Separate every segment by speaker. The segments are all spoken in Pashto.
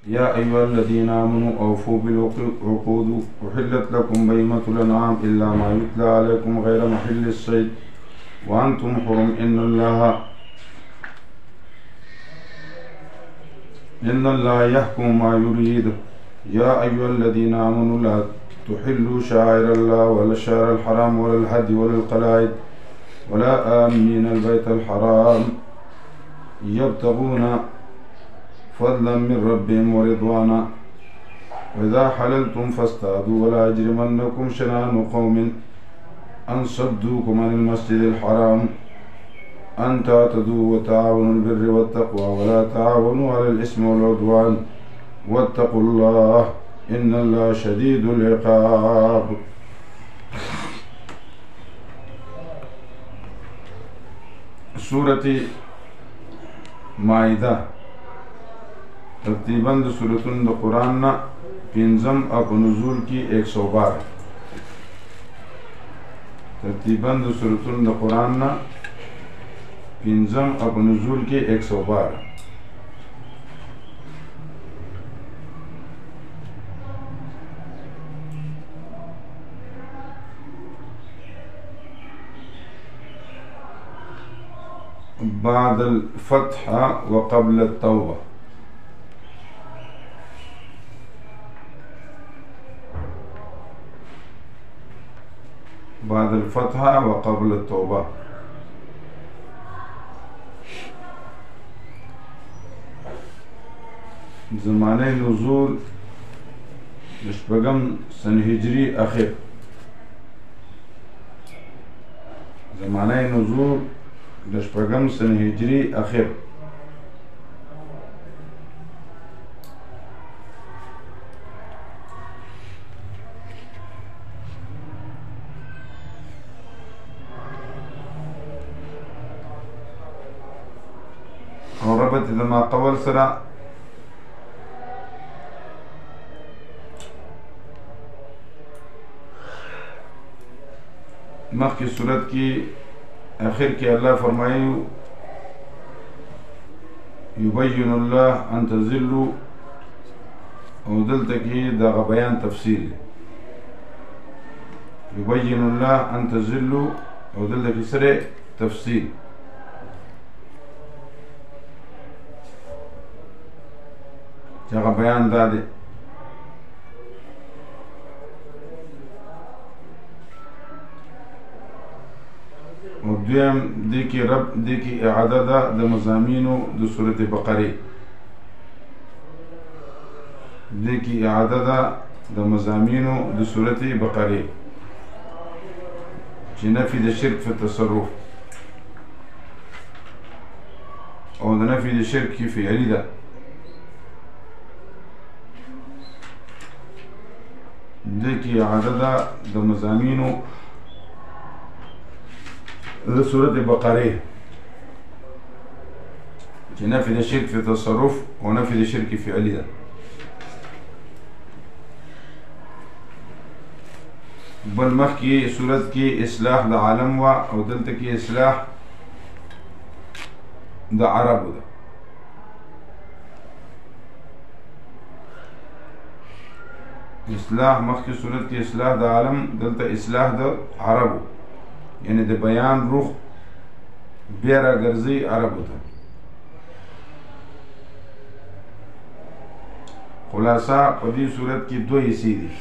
Speaker 1: يا أيها الذين آمنوا أوفوا بالعقود أحلت لكم بهيمة الأنعام إلا ما يتلى عليكم غير محل الصيد وأنتم حرم إن الله يحكم ما يريد. يا أيها الذين آمنوا لا تحلوا شعائر الله ولا الشهر الحرام ولا الهدي ولا القلائد ولا آمين البيت الحرام يبتغون فضلا من ربهم ورضوانا وإذا حللتم فاصطادوا ولا يجرمنكم شنآن قوم أن صدوكم عن المسجد الحرام أن تعتدوا وتعاونوا البر والتقوى ولا تعاونوا على الإثم والعدوان واتقوا الله إن الله شديد العقاب. سورة مائدة ترتیباً سورتون دا قرآن نا پینزم اپ نزول کی 112. ترتیباً سورتون دا قرآن نا پینزم اپ نزول کی 112. بعد الفتح وقبل التوبة. بعد الفتح وقبل التوبة. زمانه نزول شپږم سن هجری اخر. زمانه نزول شپږم سن هجری اخر. او ربط دما قول سره مخی صورت کی آخر کے اللہ فرمائے یبین اللہ ان تزلوا او دلتا کی دا بیان تفصیل یبین اللہ ان تزلوا او دلتا کی سر تفصیل جگہ بیان دا دے. او دویم دیکی رب دیکی اعاده دا د مضامینو د سورت بقره. دیکی اعاده دا د مضامینو د سورت بقره چی نفی د شرک فی تصرف او د نفی د شرک کی فعلی دا. دیکی اعاده دا د مضامینو د سورت بقره چی نفی د شرک فی تصرف و نفی د شرک فعلی دا. بل مخ کی سورت کی اصلاح د عالم و او دلتا کی اصلاح د عرب دا. اصلاح مخ کی صورت کی اصلاح دا عالم دلتا اصلاح دا عربو یعنی دا بیان روح بیرا گرزی عربو تا. خلاصہ پدی صورت کی دو حصے دی.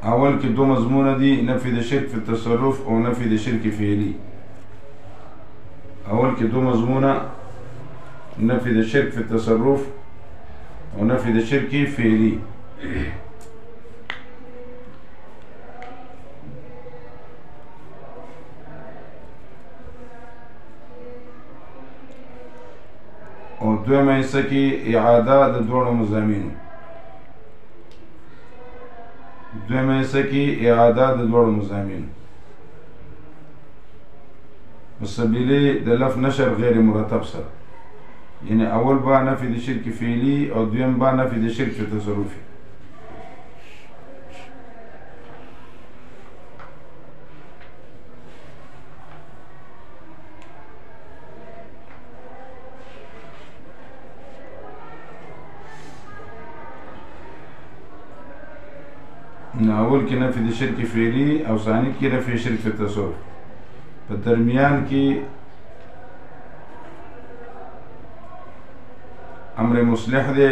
Speaker 1: اول کی دو مضمون دی نفی د شرک فی تصرف او نفی د شرک فعلی. اول کی دو مضمون نفی د شرک فی تصرف او نفی د شرک فعلی. او دویمه حصہ کی اعاده د دوړو مضامینو. دویمه حصہ کی اعاده د دوړو مضامینو په سبیل د لف نشر غیر مرتب سره. یعنی اول با نفی د شرک فعلی او دویم با نفی د شرک تصرفي. اول کې نفي د شرک فعلی او ثاني کې نفي شرک تصرف. په درمیان کې امر مصلح دی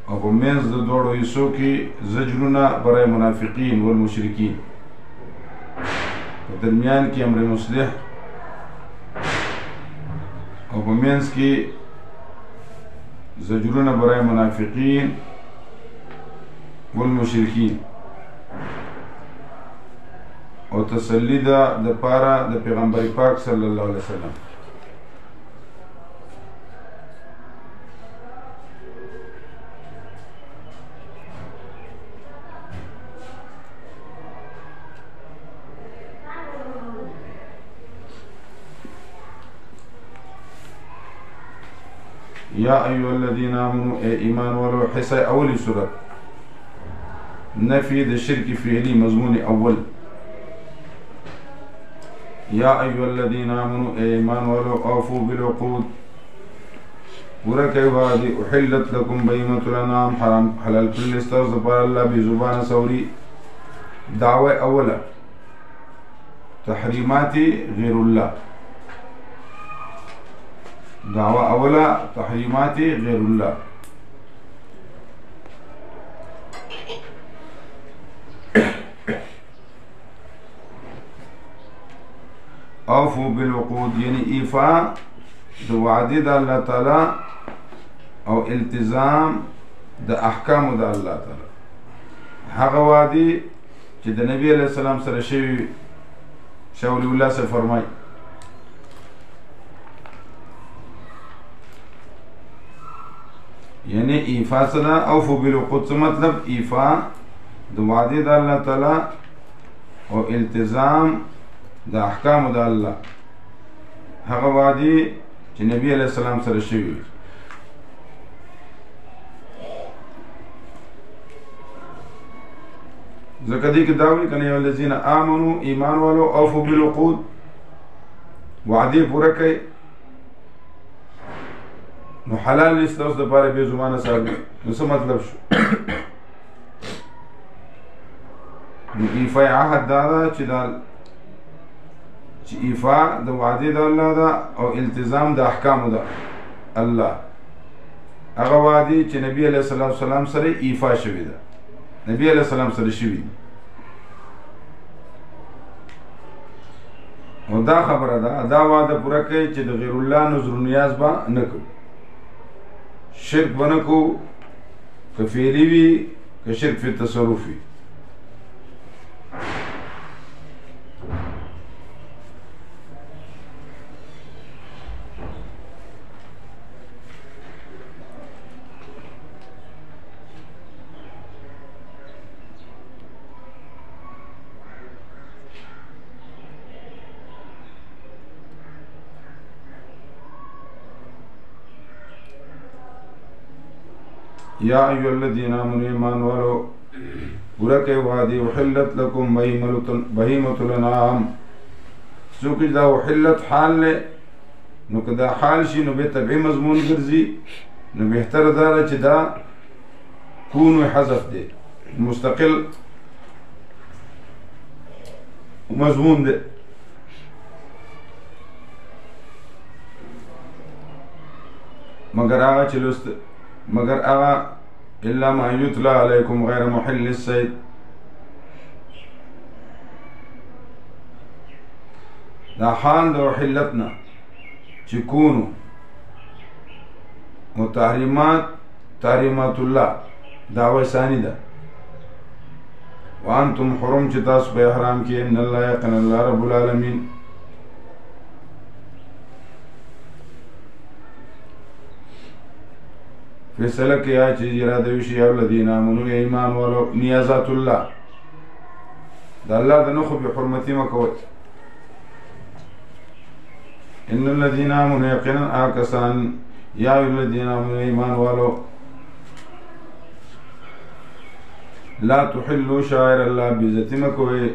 Speaker 1: او په منځ د دوړو حصو کې زجرونه برای منافقین والمشرکین. په درمیان کې امر مصلح او په منځ کې زجرونه برای منافقین والمشرکین او تسلی ده د پاره د پیغمبر پاک صلی الله علیه وسلم. یا ایها الذین آمنوا ای ایمان والو حصہ اولی صورت نفی د شرک فعلی مضمون اول. یا ایها الذین آمنوا ای ایمان والو اوفوا بالعقود پورا کوي وعده. احلت لكم بهیمة الانعام حرام حلال کړل استاسو لپاره الله به زبان سوري. دعوه اوله تحریمات غیر الله. دعوه اوله تحریمات غیر الله. اوفو بالعقود یعنی ایفا د وعده د الله تعالی او التزام د احکام د الله تعالی. هغه وعده چې د نبی علیہ السلام سره شوی شاول الله سے فرمای یعنی ایفا سره اوفو بالعقود څه مطلب؟ ایفا د وعده د الله تعالی او التزام د احکام د الله. هغه وعده چې نبی علیہ السلام سره شوی. ځکه دې کې دا وایي کنه الذین آمنوا ایمان والو اوفوا بالعقود وعده پوره کړئ نو حلال استاسو د پاره به زمانه صاحب. نو څه مطلب شو؟ نو ایفا عهد دا چې ایفا د وعده د الله دا او التزام د احکام دا الله. هغه وعده چې نبی علیہ السلام سره ایفا شوی ده. نبی علیہ السلام سره شوی او دا خبره ده دا وعده پوره کوي چې د غیر الله نظر نیاز به نه کوو. شرک به نه کوو که فعلی وي که شرک فی تصرف وي. یا ایها الذین آمنوا ایمان والو پورا کوي وعده. احلت لكم بهیمة الانعام. څوک دا احلت حال له نو که دا حال شي نو به تبعی مضمون ګرځي. نو بهتر دا چې دا کون حذف دی مستقل مضمون دی. مگر هغه چې لست مگر هغه الا ما یتلا علیکم غیر محل الصید. دا حال د حلتنا چې کونو تحریمات الله دعوه ثانی ده. وانتم حرم چې تاسو به احرام کې ان الله یقین الله رب العالمین. فیصله کیا چې اراده وشي او الذین آمنوا ایمان والو نیازات الله د الله د نخو به حرمتي مکوي. ان الذين آمنوا يقينا آکسان یا الذين آمنوا ایمان والو لا تحلوا شعائر الله بیزتی مکوئے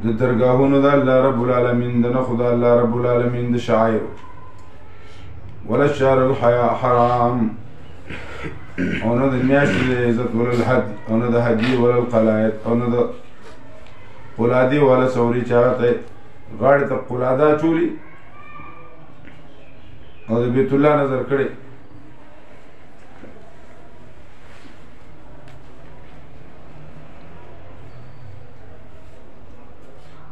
Speaker 1: د درگاهونو د الله رب العالمین د نه خدا الله رب العالمین د شعائر ولا الشهر الحرام او نه د میاشتې د عزت ولا الحد او نه د هدي ولا القلائد او نه د قلادي ولا سوري چاته غاړه ته قلادا چولی او د بیت الله نظر کړي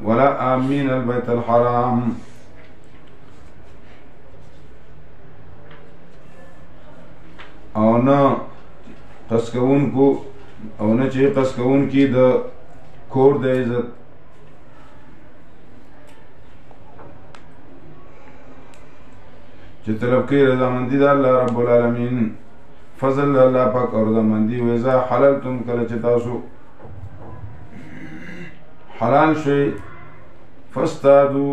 Speaker 1: ولا آمین البیت الحرام او نه قسکون کو او نه چې قسکون کی د کور د عزت چې طلب کوي رضامندي د الله رب العالمین فضل الله پاک او رضامندي وإذا حللتم کله چې تاسو حلال شي فاستادو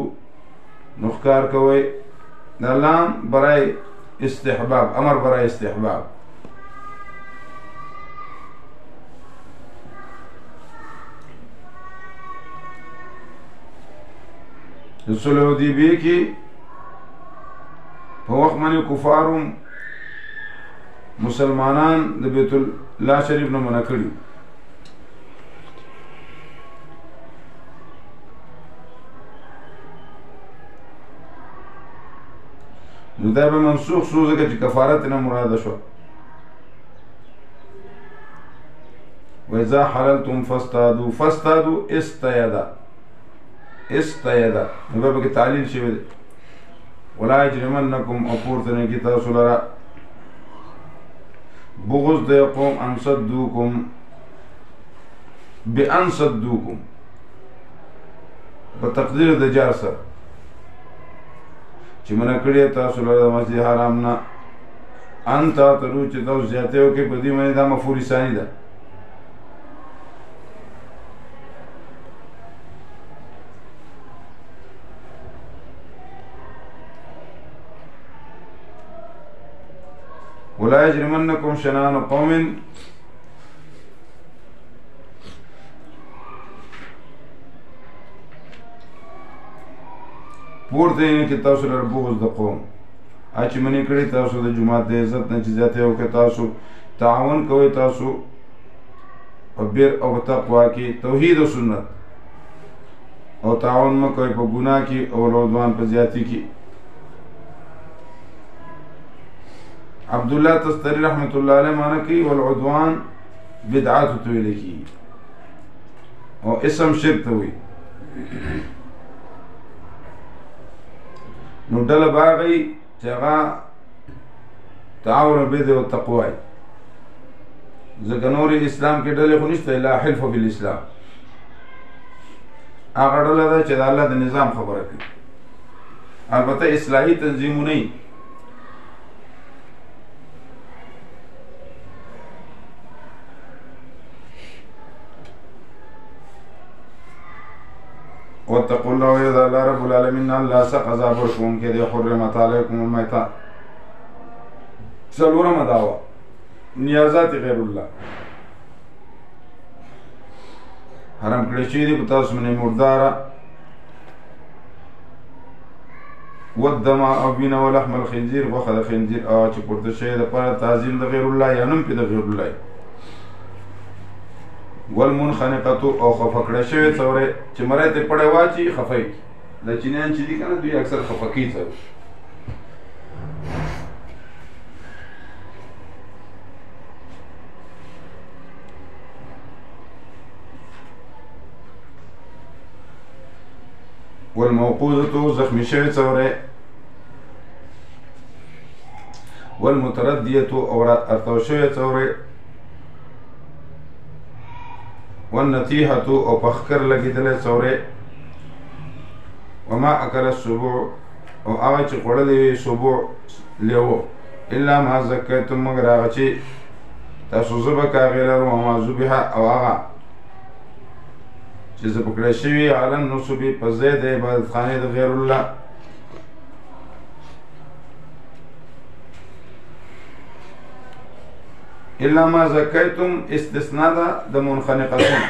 Speaker 1: نخکار کوي د الله برای استحباب امر برای استحباب صلح حدیبیه کې په وخت باندې کفارو مسلمانان د بیت الله شریف نه منع کړي نو دا به منسوخ شو ځکه چې کفارت نه مراده شو وإذا حللتم فاصطادوا استيدا نو به کې تعلیل شوی دی ولا يجرمنكم أپورتنه کی تاسو لرا بغض د قوم ان صدوكم بأن صدوكم بتقدیر د جار سره چې منع کړی تاسو لره د مسجد حرام نه ان تاتلو چې تاسو زیاته وکړئ په دې باندې دا مفعول ثانی ده ولا يجرمنكم شنآن قوم پورته یې کې تاسو لپاره بغض د قوم چې منې کړی تاسو د جماعت د عزت نه چې زیاته وکړئ تاسو تعاون کوئ تاسو په بر او تقوا کې توحید او سنت او تعاون مه کوئ په ګناه کې او عدوان په زیاتی کې عبدالله تستری رحمت الله علیه معنی کوي والعدوان بدعات ته ویل کیږي او اسم شرک ته وایي نو ډله باغی چې هغه تعاون بالبر والتقوا ځکه نور اسلام کې ډلې خو نشته الا حلف بالاسلام هغه ډله ده چې د الله د نظام خبره کوي البته اصلاحي تنظیمونه نه واتقوا الله وإذا الله رب العالمين الله سقزا برشون کې دي حرمت علیکم المیتة څلورم دعوه نیازات غیر الله حرام کړی شي دي په تاسو باندې مرداره والدم او وینه ولحم الخنزير وخذ خنزير او چې پورته شي د پر تعظیم د غیر الله یا نوم په د غیر الله والمنخنقه او خفکړه شوی څوره چې مړی ته پړی واچي خفای د چینیان چې دي کنه دوی اکثر خفقی څه والموقوذه زخمی شوی څوره والمترديه او ارتو شوی څوره والنتيحة او پخکر لګیدل څوره وما اكل السبوع او هغه چې خوړلې وي سبوع لیو الا ما زکیتم مگر هغه چې تاسو ذبح کاغې لرو وما ذبح او هغه چې ذبح کړی شوي علی النصب په ځای د عبادت خانې د غیر الله. الا ما زکیتم استثناء ده د منخنقتون.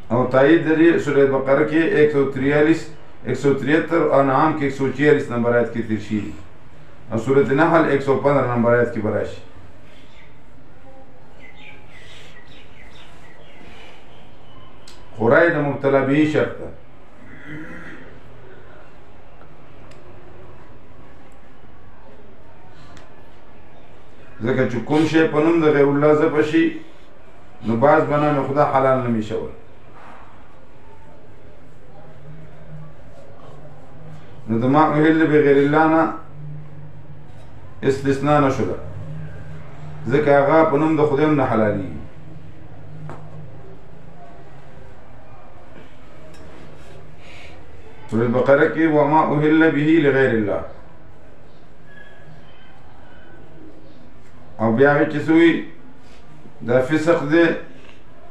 Speaker 1: او تایید دری سورہ بقرہ کې 143 173 اور انعام کې 146 نمبر آیت کې تیر شي او سورۃ نحل 115 نمبر آیت کې براشي. خورای د مبتلا به شرط ده. ځکه چې کوم شی په نوم د غیر الله ذبح شي نو بعض بنامه خدا حلال نه میشول. نو د ما اهل بغیر الله نه استثناء نشو ده ځکه هغه په نوم د خدای نه حلالي. سورة البقرة کې وما اهل به لغیر الله او بیا چې سوی دا فسق ده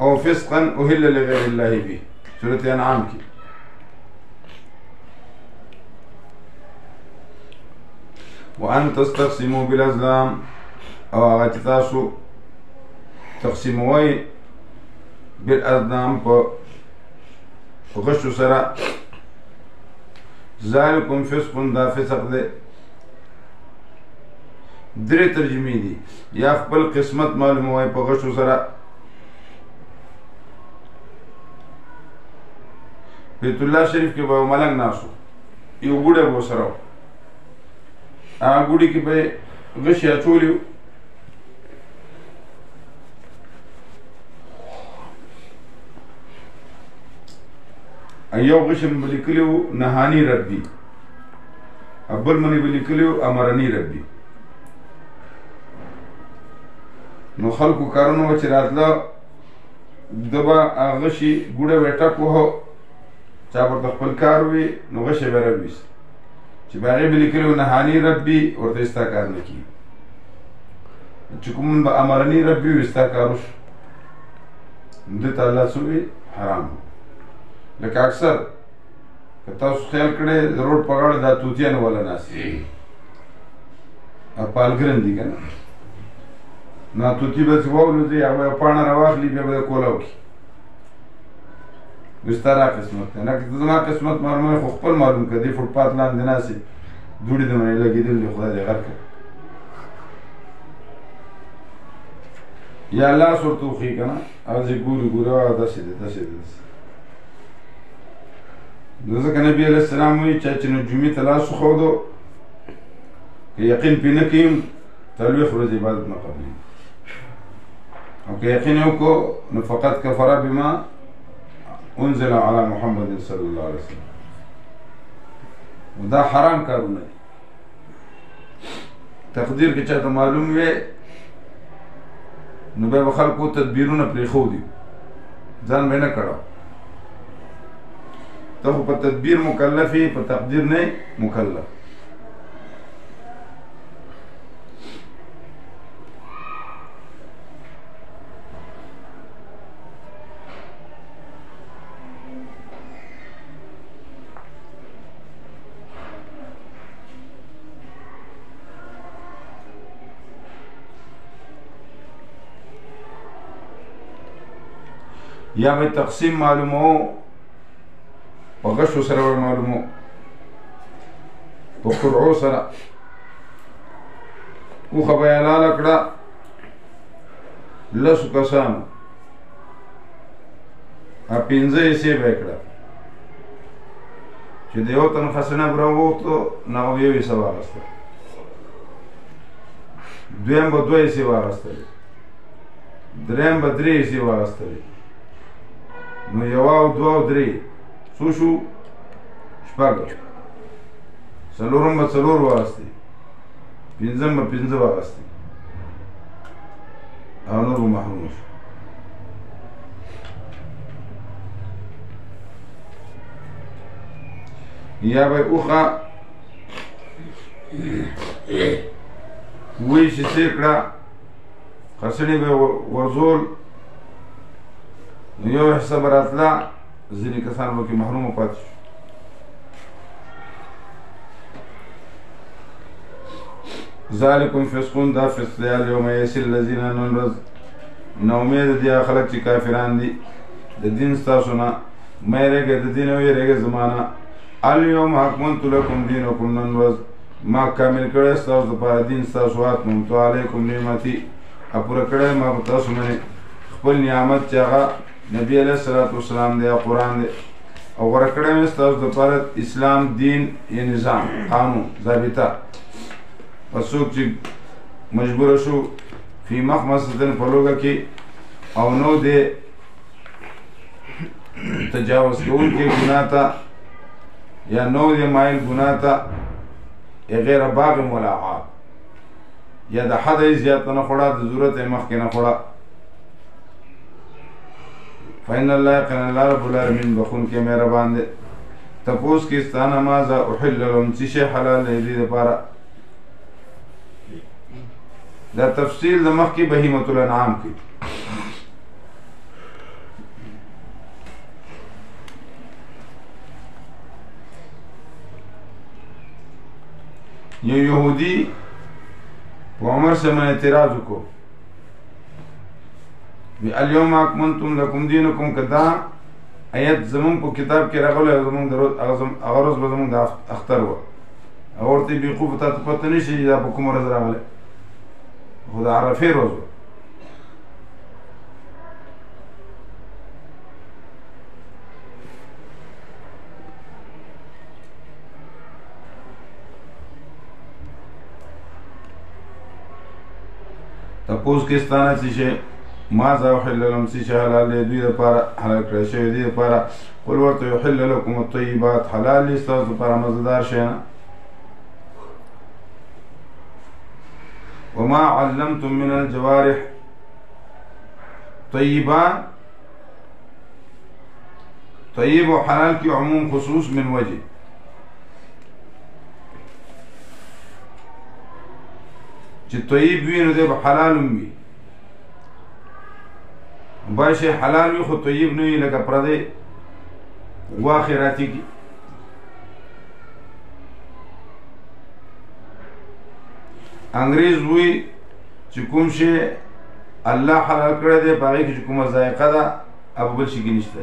Speaker 1: او فسقا اهل لغیر الله به سورة انعام کې. وان تستقسموا بالازلام او هغه چې تاسو تقسیموئ بالازلام په غشو سره ذالکم فسق دا فسق ده. درې ترجمې دي یا خپل قسمت معلوموئ په غشو سره. بیت الله شریف کې به ملنګ ناسو یو ګوډه به سره هغه ګوډي کې به غشي اچولیو ایو غشم به لیکلیو نهانی ربي ابل منی به لیکلیو امرنی ربي. نو خلکو کارونو چې راتله دبا غشي ګوډه وټک وهو چا ورته خپل کار وي نو غشي به راویست چې به هغې به لیکلي نهاني ربي ورته ستا کار نه کېږي. چې کوم به امرني ربي وي ستا کار وشو دې ته الله څه وي حرام. لکه اکثر که تاسو خیال کړی د روډ په غاړه دا توتیان والا ناستې پالګرن دي که نه نو توتي به چې واولوځي هغه به پاڼه راواخلي بیا به کوله وکړي وایي ستا را قسمت دی. نه که ته زما قسمت معلوموې خو خپل معلوم کړه. دې فوټپات لاندې ناستې دوړې د منې لګېدل دي خدای دې غر کړه یا لاس ورته وښي که نه هغه چې ګوري هغه داسې دی داسې دی داسې. نو ځکه نبي علیه السلام وایي چا چې نجومي ته لاس وښودو که یقین پرې نه کوي څلوېښت ورځې عبادت نه قبلېږي او که یقین یې وکړو نو فقط کفر بما انزل على محمد صلی الله علیه وسلم. دا حرام کارونه دي. تقدیر کې چاته معلوم وي نو بیا به خلکو تدبیرونه پرېښودي ځان به یې نه کړه. ته خو په تدبیر مکلف یې په تقدیر نه مکلف. یا به تقسیم معلومو په غشو سره ور معلومو په قرعو سره اوښه به یې حلاله کړه لسو کسانو پنځه حصې به یې کړه چې د یو تن خسنه به راووښتو نو هغه به یو حصه واخیسته دویم به دوه حصې واخیستلې دریم به درې حصې واخیستلې نو یوه او دوه او درې څو شو شپږ څلورم به څلور واخیستې پنځم به پنځه واخیستې او نور به محروم شو. یا به اوښه ویشې سې کړه خسړي به ورزول یو حصہ به راتله ځینې کسان به کې محروم پاتې شو. ذالکم فسقون دا فسق دی الیوم یئس الذین نن ورځ نا امید دي خلک چې کافران دي د دین ستاسو نه مه یېرېږئ د دین او یېرېږئ زما نه. الیوم اکملت لکم دینکم نن ورځ ما کامل کړی ستاسو دپاره دین ستاسو اتممت علیکم نعمتي پوره کړی ما په تاسو باندې خپل نعمت چې هغه نبی علیه الصلاة والسلام دی او قرآن دی او غوره کړی مې ستاسو دپاره اسلام دین یا نظام قانون ضابطه. پس څوک چې مجبوره شو فی مخمصة په لوږه کې او نو دی تجاوز کوونکی ګناه ته یا نو دی مایل ګناه ته یا غیر باغ ملاعات یا د حد یې زیاته نه خوړه د ضرورت یې مخکې نه خوړه. فإن الله یقینا الله رب العالمین بخونکی مهربان دی. تپوس کې ستانه ماذا احل لهم څه شی حلال دی دې دپاره. دا تفصیل د مخکې بهیمة الانعام کې. یو یهودی په عمر سره من اعتراض وکړو وی الیوم اکملتم لکم دینکم که دا آیت زمونږ په کتاب کې راغلی زمونږ هغه ورځ به زمونږ د اختر وه هغه ورته بیخوفه تا ته پته نه شي دا په کومه ورځ راغلی خو د عرفې ورځ وه. تپوس کې ستانه څه شی ماذا احل لهم څه شی حلال دی دوی دپاره حلال کړی شوی دوی دپاره. قل ورته یحل لکم الطیبات حلال دي ستاسو دپاره مزهدار شیان. وما علمتم من الجوارح طیبات طیب و حلال کی عموم خصوص من وجه. چې طیب وي نو دی به حلال هم وي بعض شی حلال وي خو طیب نه وي لکه پردی غوا خیراتي کې انګریز وی چې کوم شی الله حلال کړی دی په هغې کې چې کومه ذایقه ده هغه بل شي کې نشته.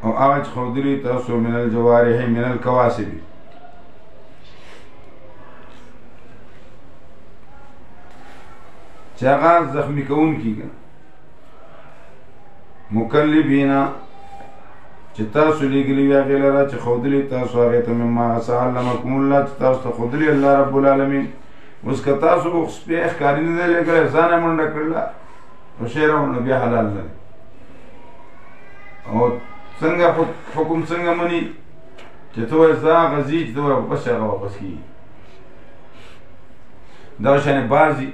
Speaker 1: او هغه چې ښودلي تاسو من الجوارح من الکواسب چې هغه زخمي کوونکي مکلبینا چې تاسو لېږلي وي هغې لره چې ښودلي تاسو هغې ته مما څه علمکم الله چې تاسو ته ښودلي الله رب العالمین. اوس که تاسو سپی ښکاري نه دی لېږلی ځان یې منډه کړله نو شی راوړه بیا حلال نه دی. او څنګه حکم څنګه مني چې ته وایې زه هغه ځي چې ته وایې واپس شي هغه واپس کېږي. دغه شانې بعضي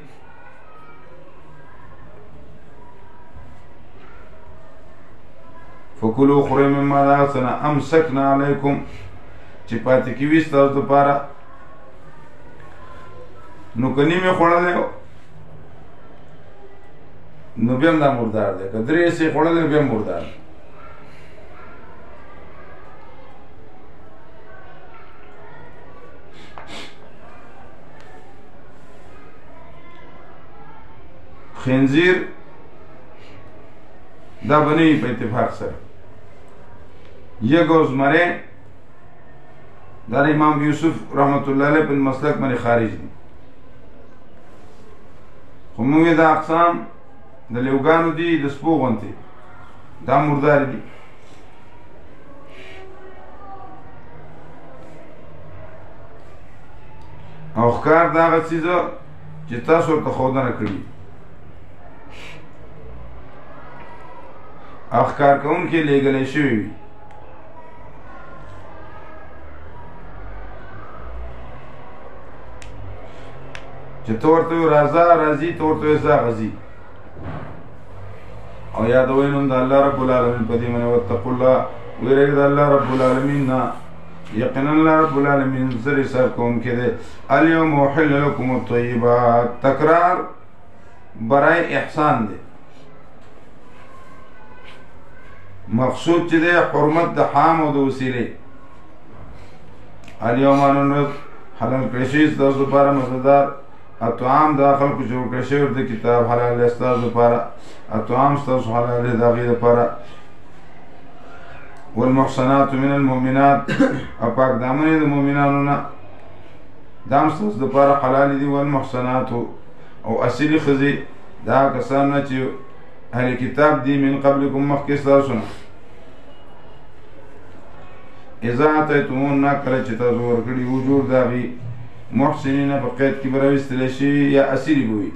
Speaker 1: فکلوا خورئ مما د هغه څه نه امسکنا علیکم چې پاتې کېوي ستاسو دپاره نو که نیم یې خوړلی نو بیا هم دا مردار دی که درې حصې یې خوړلی بیا هم مردار دی. خنزیر دا بنوي په اتفاق سره یک او زمره دا امام یوسف رحمت الله علیه په مسلک باندې خارج دي خو موږ دا اقسام د لیوګانو دي د سپو غونتې دا مردار دي. او ښکار دا هغه څیزه چې تاسو ورته ښودنه کړي او ښکار کوونکي لېږلی شوي وي. چې ته ورته راځه راځي ته ورته ځه غځي او یادوئ نوم د الله رب العالمین په دې باندې واتقوا الله ویرېږئ د الله رب العالمین نه یقینا الله رب العالمین زر حساب کوونکی دی الیوم احل لکم الطیبات تکرار برای احسان دی مقصود چې دی حرمت د حام او د وسیلې الیوم نن حلال کړی شوي ستاسو لپاره مزهدار اطعام دا خلکو چې ورکړی شوي د کتاب حلال دی ستاسو لپاره اطعام ستاسو حلال دی د هغې لپاره والمحصنات من المؤمنات او پاک دامنې د مؤمنانو نه دا هم ستاسو دپاره حلال دي والمحصنات او اصلي ښځې دا کسان نه چې اهل کتاب دي من قبلکم مخکې ستاسو نه اذا اتیتموهن کله چې تاسو ورکړي وجور د هغې محسنینه په قید کې به راویستلی شي یا اسیري به وي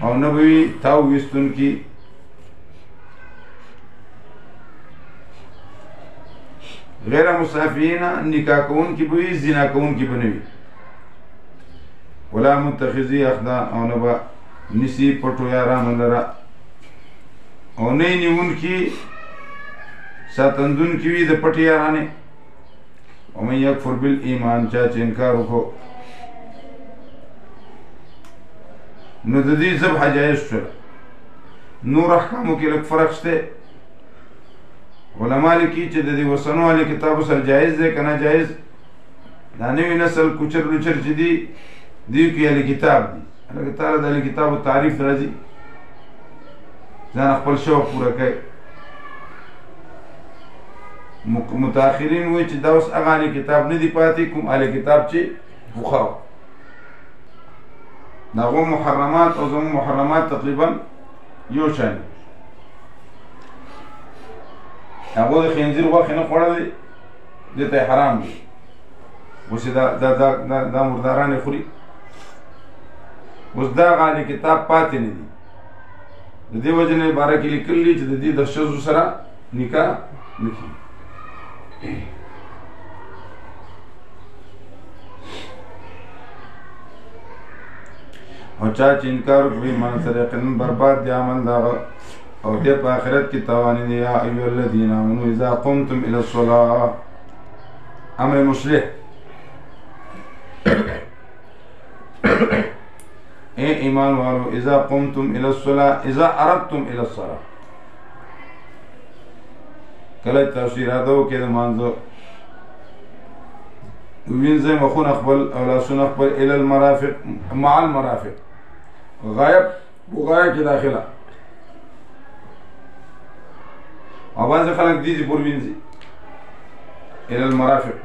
Speaker 1: او نه به وي تاو ویستونکي غیر مسافرین نکاح کوونکي به وي زنا کوونکي به نه وي ولا متخذي اخدان او نه به نیسي پټو یارانو لره او نه یې نیونکي ساتندونکي وي د پټې یارانې ومن یکفر بالایمان چا چې انکار وکړو نو د دې ذبحه جایز شوله نور احکامو کې لږ فرق شته علما لیکي چې د دې اوسنو اهل کتابو سره جایز دی که نه جایز دا نوي نسل کوچر لوچر چې دي دوی کې اهل کتاب دي هلکه تعالی د اهل کتابو تعریف راځي ځان خپل شوق پوره کوي متاخرین وایي چې دا اوس هغه اهل کتاب نه دي پاتې کوم اهل کتاب چې پخوا د هغو محرمات او زموږ محرمات تقریبا یو شان هغو د خنزیر غوښې نه خوړلی دې ته حرام دي اوس یې دا مرداران یې خوري اوس دا هغه اهل کتاب پاتې نه دي د دې وجې نه باره کې لیکلي دي چې د دې د ښځو سره نکاح نه کېږي او چا چې انکار وکړي ایمان سره یقینا برباد دی عمل د هغه او دې په آخرت کې تاوان دی یا ایها الذین آمنوا اذا قمتم الى الصلاة امر مصلح اے ایمان والو اذا قمتم الى الصلاة اذا اردتم الى الصلاة کله تاسو اراده وکړئ د لمانځه وینځئ مخونه خپل او لاسونه خپل الی المرافق مع المرافق غایب وغایه کې داخله او بعضې خلک دي چې پور وینځي الی المرافق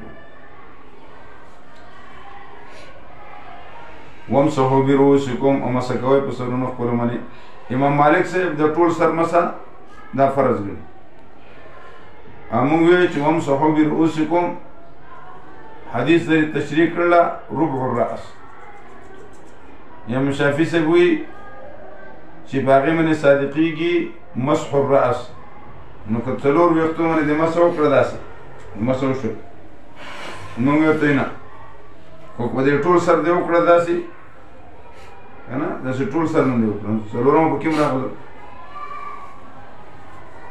Speaker 1: وامسحوا برؤوسکم او مسح کوئ په سرونو خپلو باندې امام مالک صاحب د ټول سر مسح دا فرض ګڼي موږ وایو چې وامسحوا برؤوسکم حدیث د تشریح کړله ربع الرأس امام شافعي صاحب وایي چې په هغې باندې صادقېږي مسح الرأس نو که څلور ویښتو باندې د مسح وکړه داسې مسح وشول موږ ورته نه خو په دې ټول سر دې وکړه داسې که نه داسې ټول سر نه دې وکړه څلورمه په کې هم راغله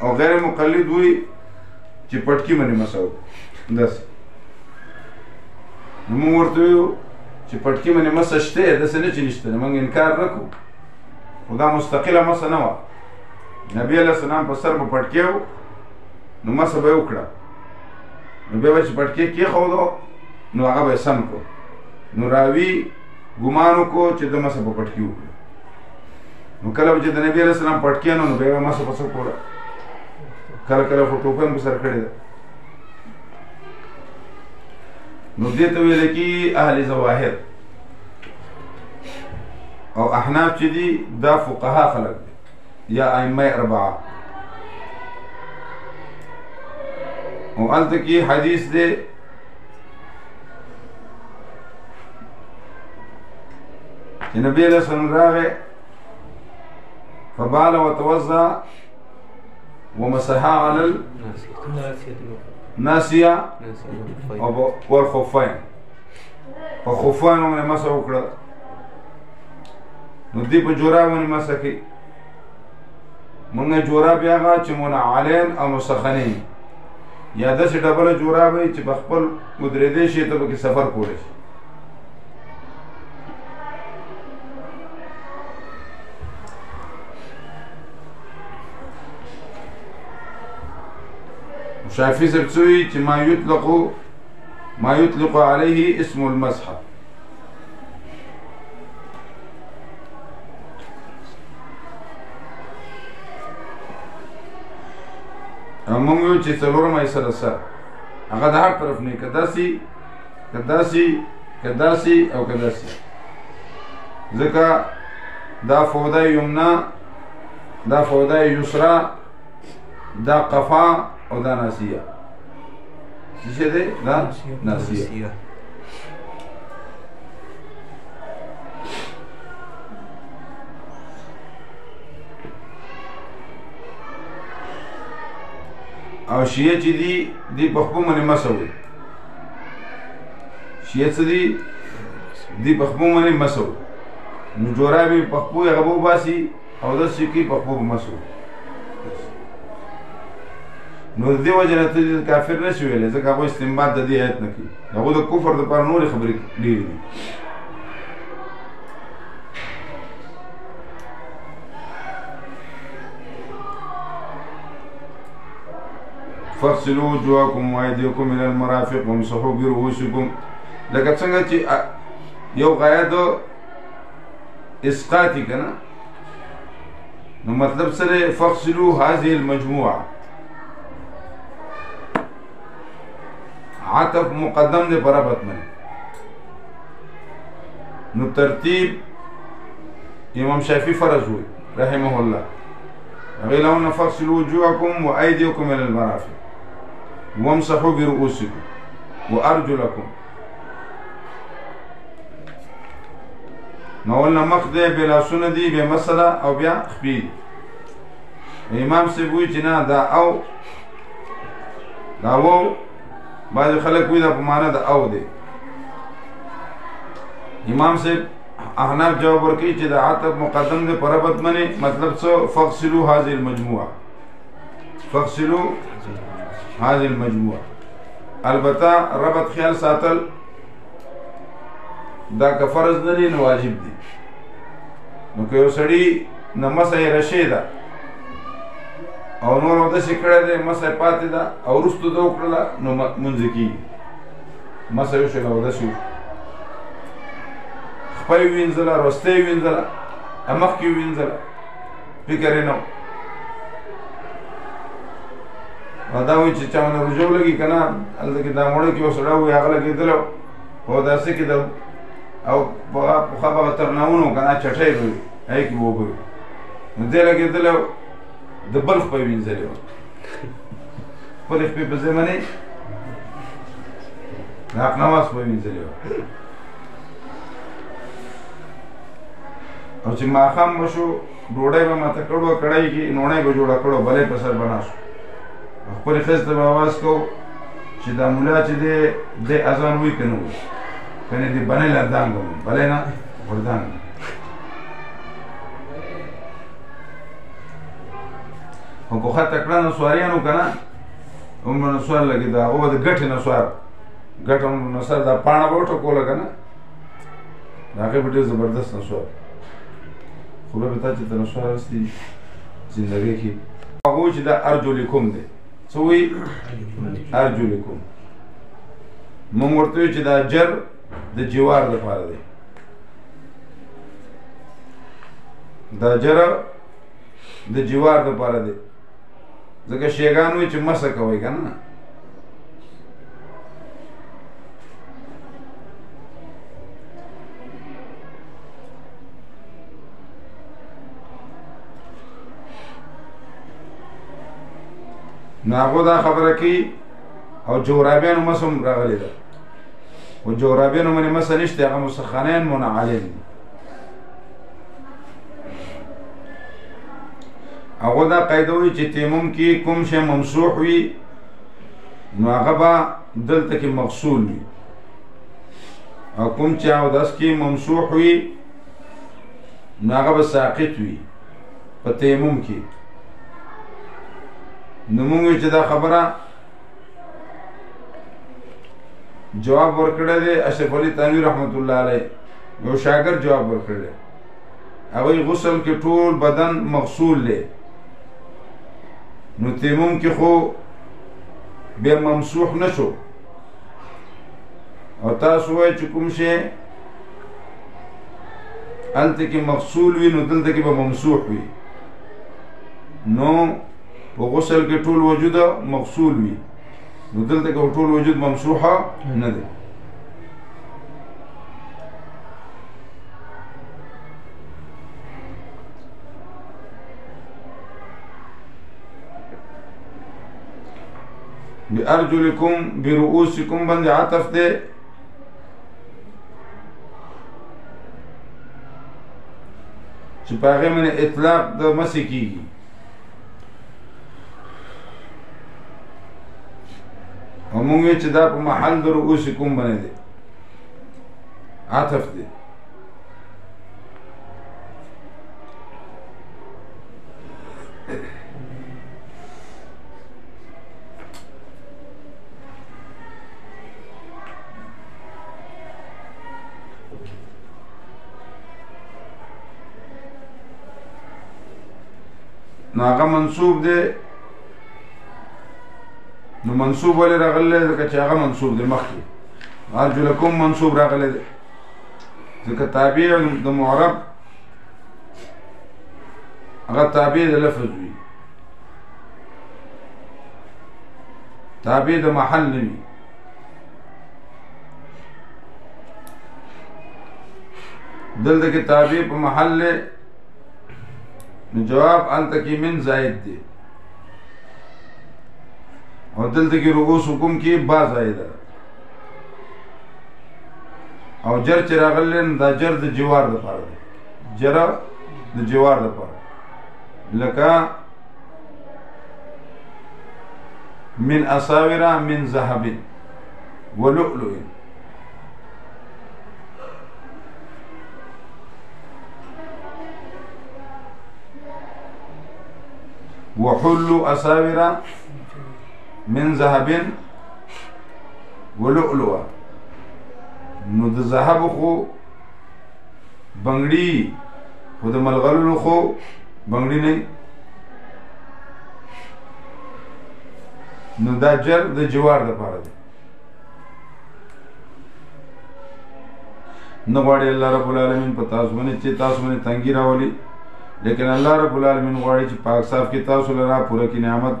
Speaker 1: او غیر مقلد وایي چې پټکي باندې مسح وکړو داسې نو موږ ورته وایو چې پټکي باندې مسح شته داسې نه چې نشته موږ انکار نه کوو خو دا مستقله مسح نه وه نبي علیه السلام په سر به پټکی و نو مسح به یې وکړه نو بیا به چې پټکی کېښودو نو هغه به یې سم کړو نو راوي ګمان وکړو چې د مسح په پټکي وکړو نو کله به چې د نبي علیه السلام پټکی نه نو بیا به مسح په څه کوله کله کله خو ټوپۍ هم په سر کړې ده نو دې ته ویل کېږي اهل ظواهر او احناف چې دي دا فقها خلک دي یا ائمه اربعه او هلته کې حدیث دی چې نبي علیه السلام راغی فبال وتوضا ومسح على الناسيه والخفين فخفين باندې مسح وکړه نو دی په جوراب باندې مسح کوي. مونږ جوراب هغه چې منعلین او مسخنین یا داسې ډبله جوراب وي چې په خپل ودرېدی شي ته پکې سفر کولی شي. شافعي صاحب څه وایي چې ما یطلق علیه اسم المسح. مونږ وایو چې څلورم ایسره سر هغه د هر طرف نه که داسې او که داسې، ځکه دا فوده یمنا، دا فوده یسرا، دا قفا او دا ناسیه. څه دی؟ دا ناسیه. او شیعه چې دی په خپو باندې مسح وي. شیعه څه دی په خپو باندې مسح وي. نو جوراب یې په خپو هغه به وباسي او داسې کوي په خپو به مسح وي. نو د دې وجه نه ته کافر نه شي ویلی، ځکه هغوی استنباط د دې آیت نه کوي. هغوی د کفر دپاره نورې خبرې ډېرې دي. فاغسلوا وجوهكم وأيديكم إلى المرافق وامسحوا برؤوسكم. لکه څنګه چې یو غایه د اسقاطي که نه، نو مطلب سره فاغسلوا هذه المجموعه عطف مقدم دے برابط میں. نو ترتیب امام شافعی فرض ہوئی رحمہ اللہ. غیلون فاغسلوا وجوهكم وأيديكم إلى المرافق وامسحوا برؤوسكم وأرجلكم. نو ولنا مخ دے بلا سندی بے مسئلہ او بیا خپی. امام سے بوئی چې نه دا او بعض خلک وی دا په معنا د او دی. امام صاحب احناف جواب ورکوي چې د عطف مقدم دی په ربط باندې. مطلب څه؟ فاغسلوا هذه المجموعه، فاغسلوا هذه المجموعه. البته ربط خیال ساتل دا که فرض نه دی نو واجب دی. نو که یو سړي نه مسح یې رشې ده او نور اودسې کړی دی، مسح پاتې ده او وروستو ده وکړله، نو مونځ کېږي. مسح وشوله، اودس یې خپه یې ووینځله، رسته یې ووینځله، مخکې یې ووینځله، فکر یې نه و. او دا وایي چې چا باندې رجوع لګي که نه، هلته کې دا موړه کې یو سړی وایي هغه لګېدلی و او داسې کېده او پخوا به ترناونه و که نه، چټۍ به وي هغې کې به اوبه وي. نو دی لګېدلی و د بل خپه یې وینځلې وه، خپلې خپې په ځای باندې د حق نواز خپه یې وینځلې وه. او چې ماښام به شو ډوډۍ به ماته کړو، کړی کې نوڼۍ به جوړه کړو، بلی په سر به ناست و. خپلې ښځې ته به اواز کوو چې دا ملا چې دی اذان وایي که نه وایي، کنې دی بنۍ له دانګه وایي، بلی نه وردانګه. او پخوا تکړه نسواریانو که نه، هم به نسوار لګېده، هغو به د ګټې نسوار، ګټه نسوار دا پاڼه به وټکوله که نه، د هغې به ډېر زبردست نسوار. خو بیا به تا چې ته نسوار هستي زندګۍ کې. هغه وایي چې دا ارجلکم دی. څه وایي؟ ارجلکم. مونږ ورته وایو چې دا جر د جوار دپاره دی. دا جر د جوار دپاره دی، ځکه شیګان وایي چې مسح کوئ که نه. نو هغو دا خبره کوي او جورابیانو مسح هم راغلی ده. خو جورابیانو باندې مسح نشته، هغه مسخنین منعلین دي. هغه دا قاعده وایي چې تیمم کې کوم شی ممسوح وي نو هغه به دلته کې مغسول وي، او کوم چې اودس کې ممسوح وي نو هغه به ساقط وي په تیمم کې. نو مونږ وی چې دا خبره جواب ورکړی دی اشرف علي تنویر رحمت الله علیه، یو شاګرد جواب ورکړی دی. هغوی غسل کې ټول بدن مغسول دی، نو تیمم کې خو بیا ممسوح نشو. او تاسو وایئ چې کوم شی هلته کې مغسول وي نو دلته کې به ممسوح وي. نو په غسل کې ټول وجود مغسول وي، نو دلته کې ټول وجود ممسوحه نه دی. بأرجلکم برؤوسکم باندې عطف دی، چې په هغې باندې اطلاق د مسې کېږي. او مونږ وی چې دا په محل د رؤوسکم باندې دی، عطف دی. نو هغه منصوب دی. نو منصوب ولې راغلی دی؟ ځکه چې هغه منصوب دی مخکې. ارجلکم منصوب راغلی دی ځکه تابع د معرب هغه تابع د لفظ وي، تابع د محل نه وي. دلته کې تابع په محل دی، نو جواب هلته کې من زائد دی، او دلته کې رؤوس حکم کې با زائده، او جر چې راغلی دا جر د جوار دپاره دی، جر د جوار دپاره. لکه من اصاور من ذهب ولؤلؤ. وحلوا أساور من ذهب ولؤلؤ. نو د ذهب خو بنگړي، خو د ملغلرو خو بنگړي نه. نو دا جر د جوار دپاره دی. نه غواړي الله رب العالمین په تاسو باندې چې تاسو باندې تنګي راولي، لیکن الله رب العالمین غواړي چې پاک صاف کې تاسو لرا پوره کی نعمت.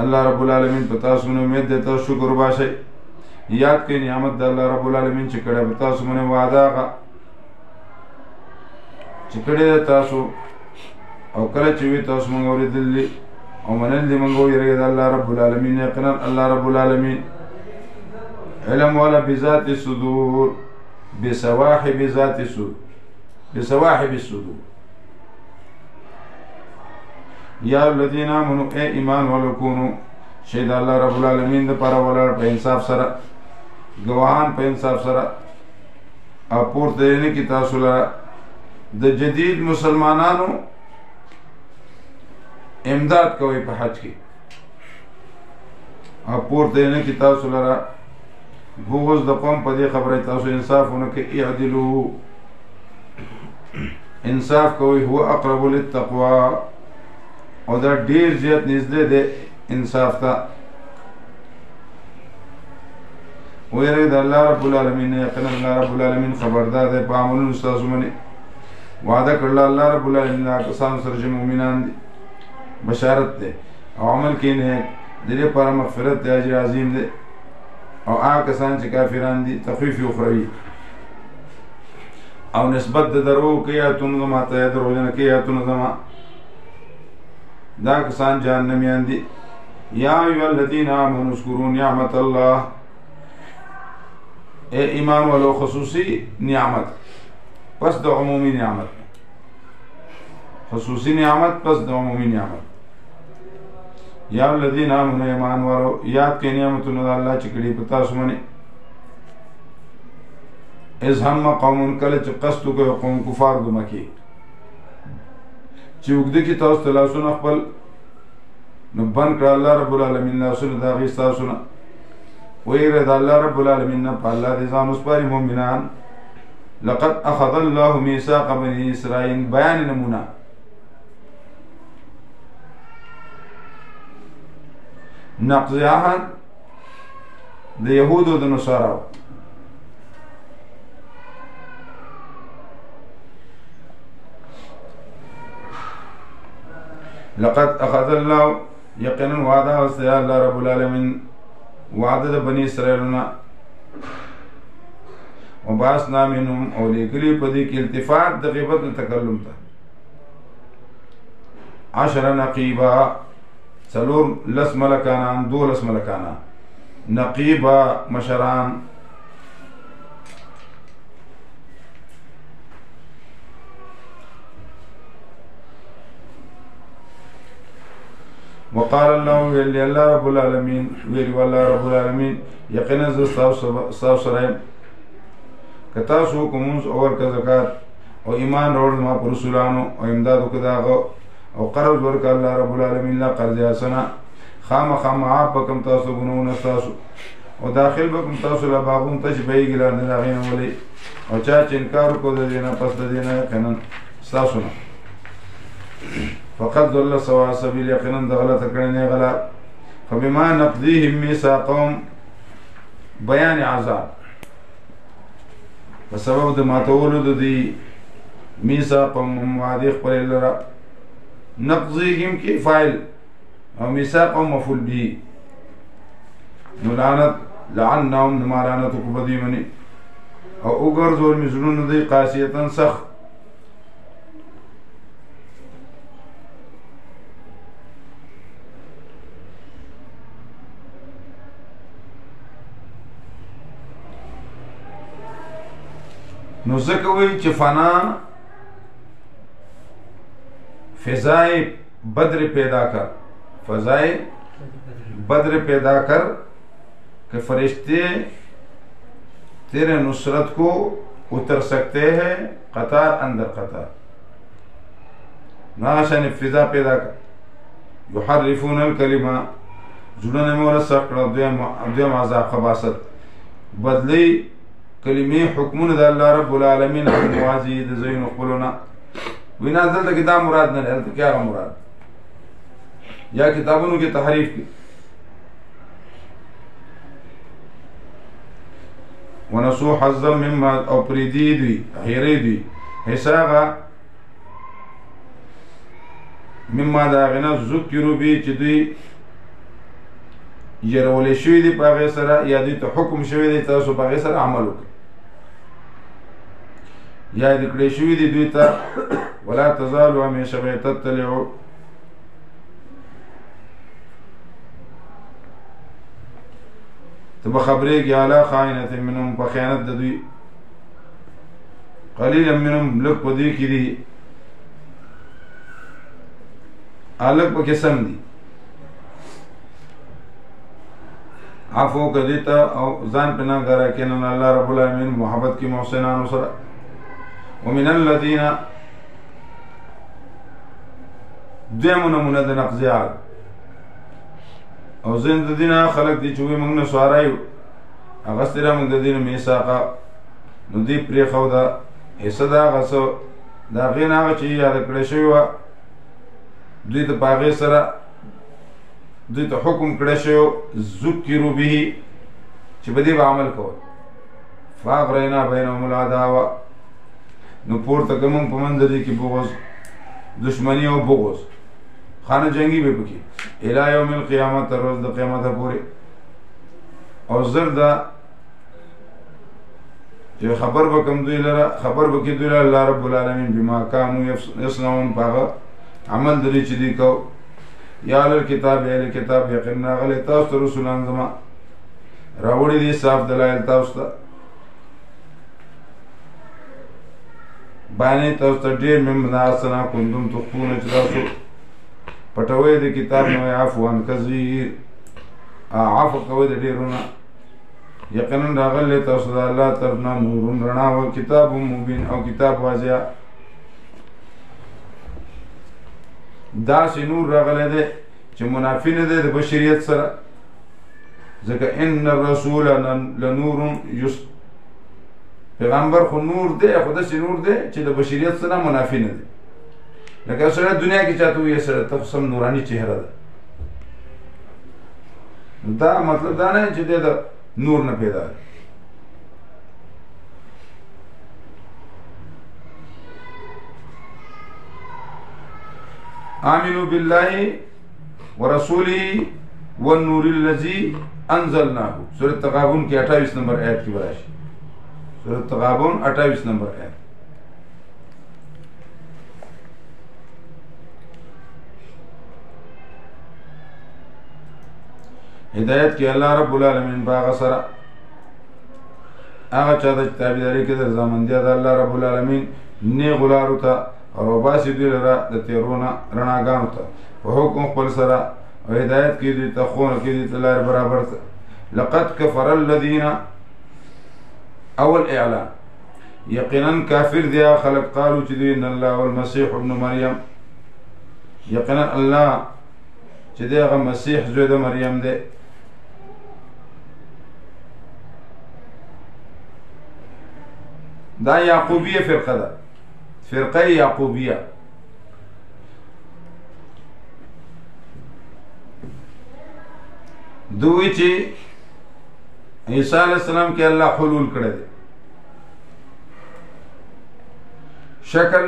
Speaker 1: الله رب العالمین په تاسو باندې امید دی تاسو شکر وباسئ. یاد کړئ نعمت د الله رب العالمین چې کړی په تاسو باندې وعده هغه چې کړی دی تاسو، او کله چې وي تاسو موږ اورېدلي او منلي موږ ویرېږئ د الله رب العالمین. یقینا الله رب العالمین علم والا بذات الصدور، بسواحب ذات الصدور، بسواحب الصدور. یا الذین آمنوا اے ایمان والو کونو شهید الله رب العالمین د پاره ولاړ په انصاف سره، گواهان په انصاف سره، او پورته یې کی تاسو لره د جدید مسلمانانو امداد کوي په حج کې، او پورته یې کی تاسو لره بغض د قوم په دې خبره تاسو انصافونه کې اعدلو، انصاف کوي، هو اقرب للتقوى، او دا ډیر زیات نږدې دی انصاف ته. ویرې د الله رب العالمین، یقینا الله رب العالمین خبردار دی په عملونو ستاسو باندې. وعده کړله الله رب العالمین هغه کسانو سره چې مؤمنان دي، بشارت دی او عمل کوي نیک، د دې لپاره مغفرت دی، اجر عظیم دی. او هغه کسان چې کافران دي تخفیف اخروي او نسبت د درو کوي ایتونو زما ته، دروژنه کوي ایتونو زما، دا کسان جهنمیان دي. یا ایها الذین آمنوا اذکروا نعمت الله، اے ایمان والو خصوصی نعمت پس د عمومی نعمت، خصوصی نعمت پس د عمومی نعمت. یا الذین آمنوا ایمان والو یاد کړئ نعمتونه د الله چې کړي په تاسو باندې. اذ هم قوم، کله چې قصد وکړي قوم کفار د مکې، چې اوږده کې تاسو ته لاسونه خپل نو بند کړه الله رب العالمین لاسونه د هغې ستاسو نه ویره د الله رب العالمین نه په الله دې ځان وسپاري مؤمنان لقد اخذ الله میثاق بني اسرائیل بیان نمونه نقض عهد د یهودو د نصاراو لقد اخذ الله یقینا وعده واستیا الله رب العالمین وعده د بني اسرائیلنا وبعثنا منهم او لګلی په دې کې التفات د غیبت د تکلم ته 10 نقیبا څلور لس ملکانان 12 ملکانان نقیبا مشران وقال الله ویلی الله رب العالمین ویلی والله رب العالمین یقینا زه ستاسو سره که تاسو کومونځ او ورکه زکات او ایمان راوړل ما په رسولانو او امداد وکړه د هغه او قرض ورکړه الله رب العالمین له قرض حسنه خامخا معاف به کړم تاسو ګناهونه ستاسو او داخل به کړم تاسو له باغونو ته چې بهیږي لاندې د هغې نه ولئ او چا چې انکار وکړو د دې نه پس د دې نه یقینا ستاسو نه فقد ضل سواء السبيل یقینا د غلطه کړنې غلا فبما نقضيهم ميثاقهم بیان عذاب په سبب د ماتولو د دې میثاقهم وعده خپل لره نقضيهم کې فاعل او میثاقهم مفعول به نو لعنهم نما لعنت کو بدی منی او وګرځول مزرون د قاسیتن سخت نو ځکه وایي چې فنا فضائے بدر پیدا کر فضائے بدر پیدا کر کہ فرشتے تیرے نصرت کو اتر سکتے ہیں قطار اندر قطار ناشن فضا پیدا کر یحرفون الکلمہ جنہوں نے مورد سکڑا دویم عذاب خباست بدلی کلمې حکمونه د الله رب العالمین هم موازي د ځایونو خپلونه وینا دلته کې دا مراد نه دلته کې هغه مراد یا کتابونو کې تحریف کی ونسو حظا مما او پریدی دوی هیرې دوی حسابه مما دا غنا ذکرو بی چې دوی يرولې شوی دی په هغې سره یا دوی ته حکم شوی دی تاسو په هغې سره عمل وکړئ یا دې کړی شوي دي دوی ته ولا تزالو همیشه به تطلعو ته به خبرېږي علی خائنة منهم په خیانت د دوی قلیلا منهم لږ په دوی کې دي لږ پکې سم دي عفو که دوی ته او ځان پې نه ګره کېنن الله رب العالمین محبت کې محسنانو سره ومن الذين دویمو نمونه د نقض عهد او ځینې د دې نه خلک دي چې وایي موږ نسوارا یو اخیستې را موږ د دې نه میثاقه نو دوی پرېښوده حصه د هغه څه د هغې نه هغه چې یاده کړې شوې وه دوی ته په هغې سره دوی ته حکم کړی شوی ذکروا به چې په دې به عمل کول فاغرینا بینهم العداوه نو پورته که موږ په منځ دې کې بغض دشمني او بغض خانه جنګي به پکې الی یوم القیامت تر ورځ د قیامته پورې او زر دا چې خبر به کوم دوی لره خبر به کې دوی لره الله رب العالمین بما کانوا یصنعون په هغه عمل درې چې دوی کو یا اهل الکتاب اهل کتاب یقینا راغلي تاسو ته رسولان زما راوړي دي صاف دلایل تاسو ته باندې تاسو ته ډېر مما ناسنا کوندم تخفون چې تاسو پټوي د کتاب نو عفو عن کثیر عفو کوي د ډېرونه یقینا راغلي تاسو د الله طرفنا نورون رڼا او کتاب مبین او کتاب واضح داسې نور راغلی دی چې منافي نه دی د بشریت سره. ځکه ان الرسول لنور پیغمبر خو نور دی، خو داسې نور دی چې د بشریت سره منافي نه دی. لکه سره دنیا کې چاته وایي سره ته سم نوراني چهره ده، دا مطلب دا نه چې دی د نور نه پیدا دی. آمنوا بالله ورسوله والنور الذي انزلناه. سورة تغابن کی 28 نمبر آیت کی براشی. سورة تغابن 28 نمبر آیت. ہدایت کی اللہ رب العالمین باغ سرا آغا چاہتا تابعداری کی در زامندیا دا اللہ رب العالمین نی غلارو تا اور وباسی دوی لرا د تیرونا رناگانو تا و حکم خپل سرا و ہدایت کی دوی تا خون کی دوی تا لار برابر تا. لقد کفر الذین اول اعلان یقینا کافر دیا خلق قالو چی دوی ان اللہ والمسیح ابن مریم یقینا اللہ چی دی اغا مسیح زوید مریم دے. دا یعقوبیه فرقه ده، فرقه یعقوبیه. دوی چې عیسی علیہ السلام کې الله حلول کړی دی، شکل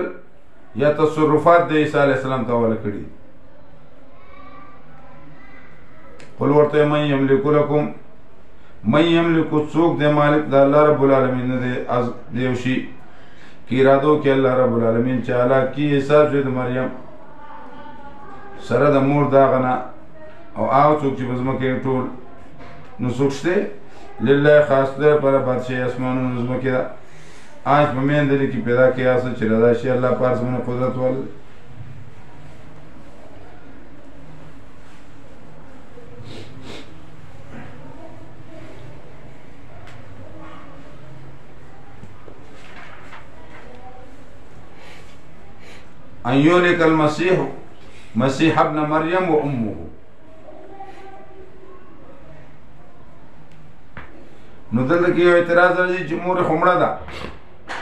Speaker 1: یا تصرفات د عیسی علیہ السلام ته حواله کړي. قل ورته من یملک لکم، من یملک څوک د مالک د الله رب العالمین نه دی از دیوشي کی ارادو کې الله رب العالمین چاله کی عیسی زوی د مریم سره د مور داغنا او آو څوک چې بزمکه ټول نو څوک شته لله خاص ده پر بادشاہ اسمانونو زمکه دا آج په مین دلی کې پیدا کیا اس چې رضا شي الله پارس باندې قدرت ول. ان یهلک المسیح مسیح ابن مریم و امه. نو دلته کې یو اعتراض راځي چې مور خمړه ده،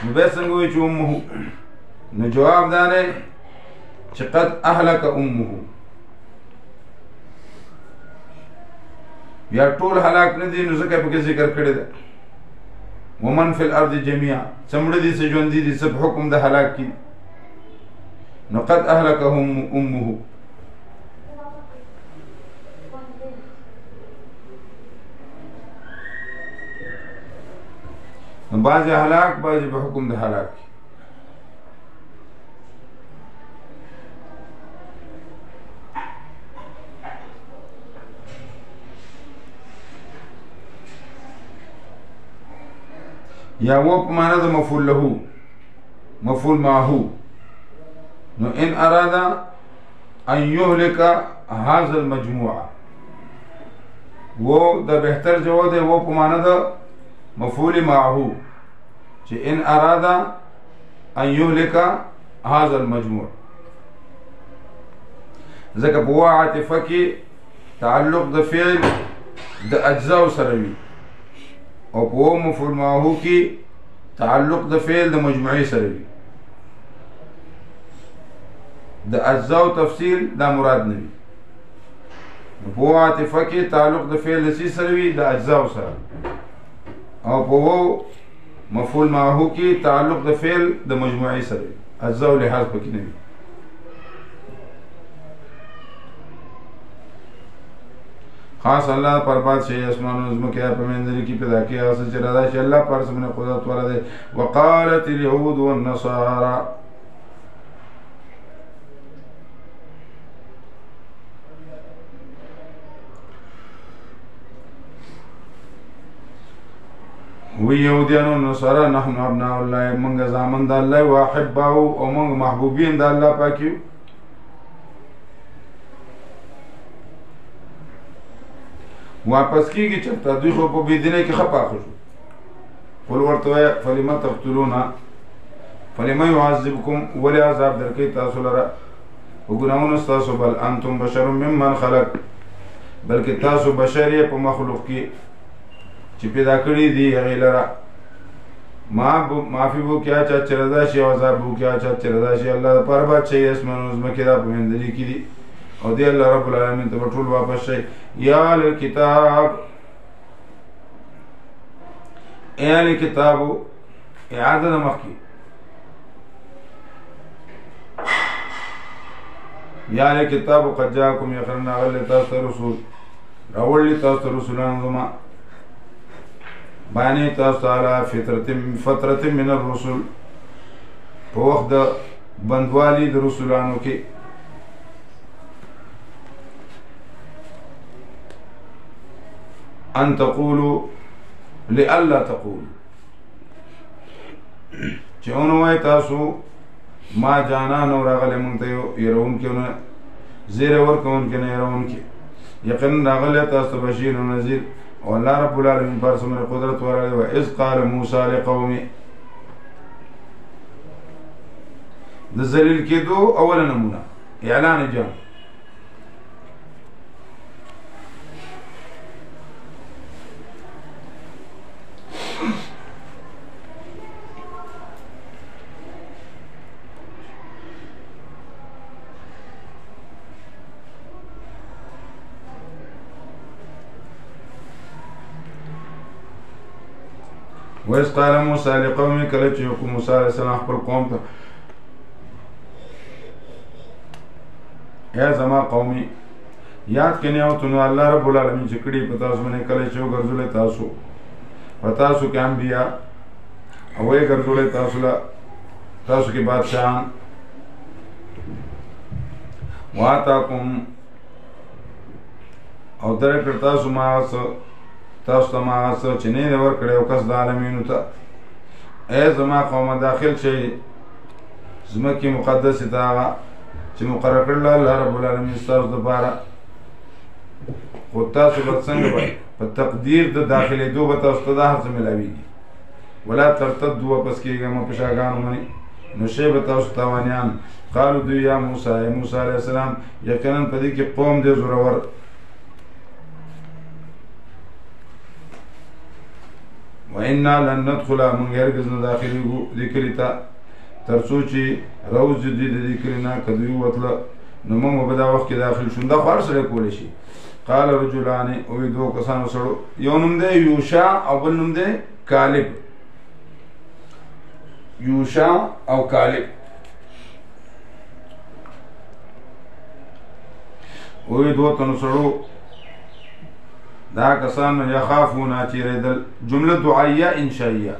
Speaker 1: نو بیا څنګه وایي چې امه؟ نو جواب دا دی چې قد اهلک امه، بیا ټول هلاک نه دي، نو ځکه پکې ذکر کړی ده ومن فی الارض جميعا، څمړه دي څه ژوندي دي څه حکم د هلاک کی. نو قد اهلکهم امه. نو بعض هلاک بعض په حکم د هلاک. یا و په معنا د مفعول له، مفعول معه. نو ان ارادا ان یهلک هذا المجموعه، وہ دا بہتر جواب ہے وہ پمانا دا مفعول معه چې ان ارادا ان یهلک هذا المجموع. ځکه په عاطفه کې تعلق د فعل د اجزاء سره وي، او په مفعول معه کې تعلق د فعل د مجموعه سره وي. د اجزاء تفصیل دا مراد نه وي. په عاطفه کې تعلق د فعل لسی سره وي د اجزاء سره، او په مفعول معه کې تعلق د فعل د مجموعه سره وي، اجزاء لحاظ پکې نه وي. خاص الله پر بادشاہ اسمانو زمکه په مندري کې پیدا کړي او چې راځي چې الله پر سمونه قدرت ورده. وقالت اليهود والنصارى، وی یهودیانو نصارا نحن ابناء الله، منګه زامن د الله او احباء او منګه محبوبین د الله پاکیو. واپس کیږي چې دوی خو په بيدینه کې خپاخه شو. قل ورته فلما تقتلون فلما يعذبكم، ولی عذاب درکې تاسو لره وګناهونه ستاسو بل انتم بشر ممن خلق بلکې تاسو بشر یې په مخلوق کې چې پیدا کړي دي هغې لره معافي به وکړي چا چې رضا شي او عذاب به وکړي چا چې رضا شي الله دپاره بادشاهي اسمانو ځمکې دا په میندلي کې دي او دی الله رب العالمین ته به ټول واپس شي یا اهل الکتاب ای اهل کتابو اعاده د مخکې یا اهل کتابو قد جاءکم یقینا راغلی تاسو ته رسول راوړي تاسو ته رسولان زما باندې تاسو تعالی فترة من الرسل په وخت د بندوالي د رسولانو کې ان تقولوا لئلا تقولوا چې ونوایي تاسو ما جانا نو راغلی مونږ ته یروونکي نه زیری ورکوونکي نه یروونکي یقینا راغلی تاسو ته بشیر و نذیر او الله رب العالمین پر څومره قدرت ورغلی و اذ قال موسی لقومه د ذلیل کېدو اوله نمونه اعلان جنګ وإذ قال موسى لقومه کله چې وکړو موسی علیه السلام خپل قوم ته یا زما قومي یاد کې نعمتونه الله رب العالمین چې کړي په تاسو باندې کله چې وګرځولې تاسو په تاسو کې انبیا او یې ګرځولې تاسو کې بادشاهان واتاکم او درکړ تاسو ما تاسو ته ما څه چې نه یې ورکړی او کس د عالمینو ته ای زما قومه داخل شئ ځمکې مقدسې ته هغه چې مقرر کړله الله رب العالمین ستاسو دپاره خو تاسو به څنګه به په تقدیر د داخلېدو به تاسو ته دا هر څه میلاویږي ولا ترتدو واپس کېږئ مه په شاګانو باندې نو شی به تاسو تاوانیان قالو دوی یا موسی علیه السلام یقینا په دې کې قوم دی زورور وإنا لن ندخل من هرگز نه داخلېږو دې کلي ته تر څو چې روز دي د دې کلي نه که دوی وتله نو موږ به په دا وخت کې داخل شو دا خو هر سړی کولی شي قال رجلان وی دوه کسانو سړو یو نوم دی یوشع او بل نوم دی کالب یوشع او کالب وی دوه تنو سړو دا کسان یخافون چیرېدل جمله دعایه انشائیه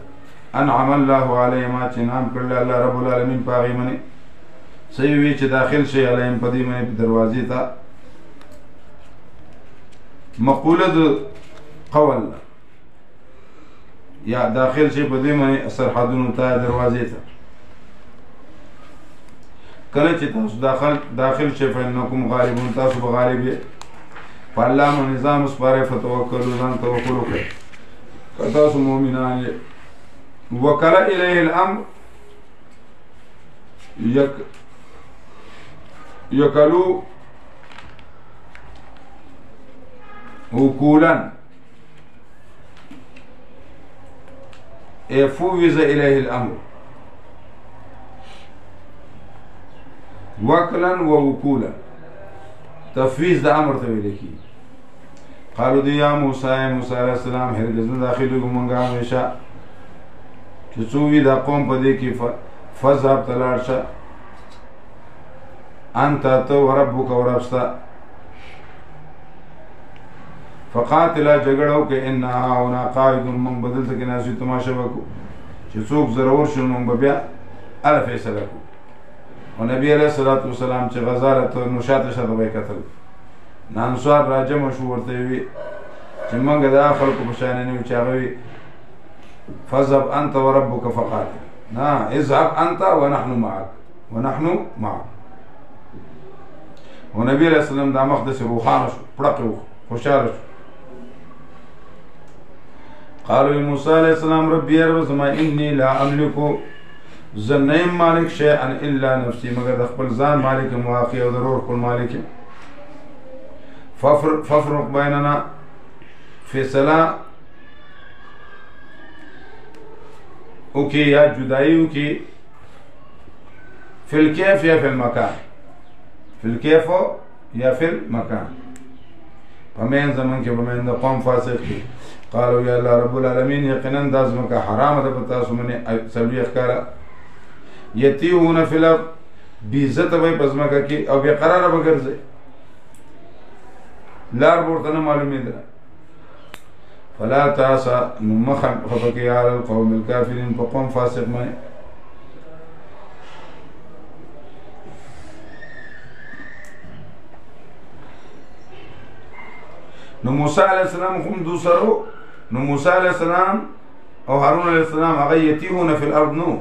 Speaker 1: انعم الله علیهم چې انعام کړل الله رب العالمین په هغې باندې صحیح وي چې داخل شي علیهم په دې باندې په دروازې ته مقوله د قول یا داخل شي په دې باندې سرحدونو ته دروازې ته کله چې تاسو داخل شي فإنکم غالبون تاسو به غالب یې په الله مو نظام سپاره فتوکلوا ځان توکل وکړئ که تاسو مؤمنان یې وکل الیه الامر یکلو وکولا فوض الیه الامر وکلا و وکولا تفویض د امر ته ویل کیږي قالو دی یا موسی علیه السلام هرگز نه داخلېږو مونږ همیشه چې څو وي دا قوم په دې کې فذهب ته لاړ شه انت ته وربک او رب ستا فقاتلا جګړه وکړئ انا هاهنا قاعدون مونږ به دلته کې ناست یو تماشه به کوو چې څوک زورور شو مونږ به بیا هله فیصله کوو او نبی علیه الصلاة والسلام چې غزاله ته نو شاته شاته به یې کتل نانسوار راجمع شو ورته یې وي چې موږ د هغه خلکو په شانې نه یو چې هغه وي فاذهب انت وربک فقاتل نه اذهب انت ونحن معك و نبی علیه السلام دا مخ داسې روښانه شو پړق یې خوشحاله شو قالوا موسی علیه السلام ربي یا رب زما انی لا املکو زه نه یم مالک شیئا الا نفسي مګر د خپل ځان مالک یم واقع او د روح خپل مالک یم ففرق بیننا فیصله وکي یا جدائی وکي فی الکیف یا فی المکان فی الکیف یا فی المکان پمین زمن کې پمین د قوم فاسق کی قالوا یا الله رب العالمین یقینا د ازمکه حرام ده پتا سمنه سلوی اخکارا یتیون فی الارض بیزت وای پزمکه کی او بے قرار بغرزه لار ورته نه معلومه ده فلا تاسا نمخم خفکی علی القوم الكافرین فقوم فاسق مانی نو موسی علیہ السلام خم دوسرو نو موسی علیہ السلام او هارون علیہ السلام هغه یتیهون فی الارض نو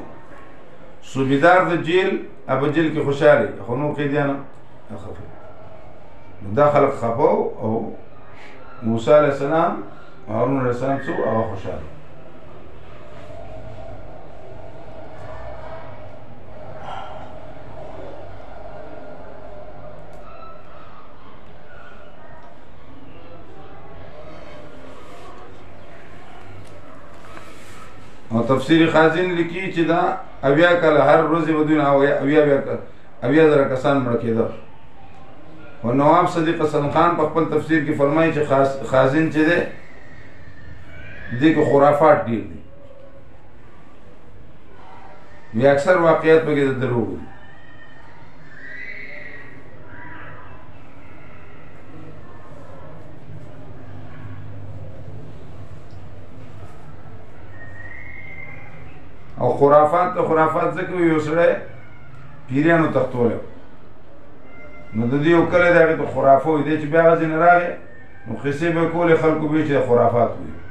Speaker 1: صوبیدار د جیل ابو جیل کی خوشالی خونو کې دیانه خفه دا خلق خفو او موسی علیہ السلام هارون علیہ السلام څو هغه خوشاله او تفسیر خازن لیکي چې دا اویا کله هر ورځ ودون اویا زره کسان مړ کېدل او نواب صدیق حسن خان په خپل تفسیر کې فرمایي چې خازن چې ده دې کې خرافات ډېر دي بیا اکثر واقعیت پکې د دروغ دي او خرافات ته خرافات ځکه یو سړی پیریانو تختولی نو د دې یو کلی د هغې ته خرافه وي دی چې بیا هغه ځینې راغی نو قصې به یې کولې خلکو به یې چې خرافات وي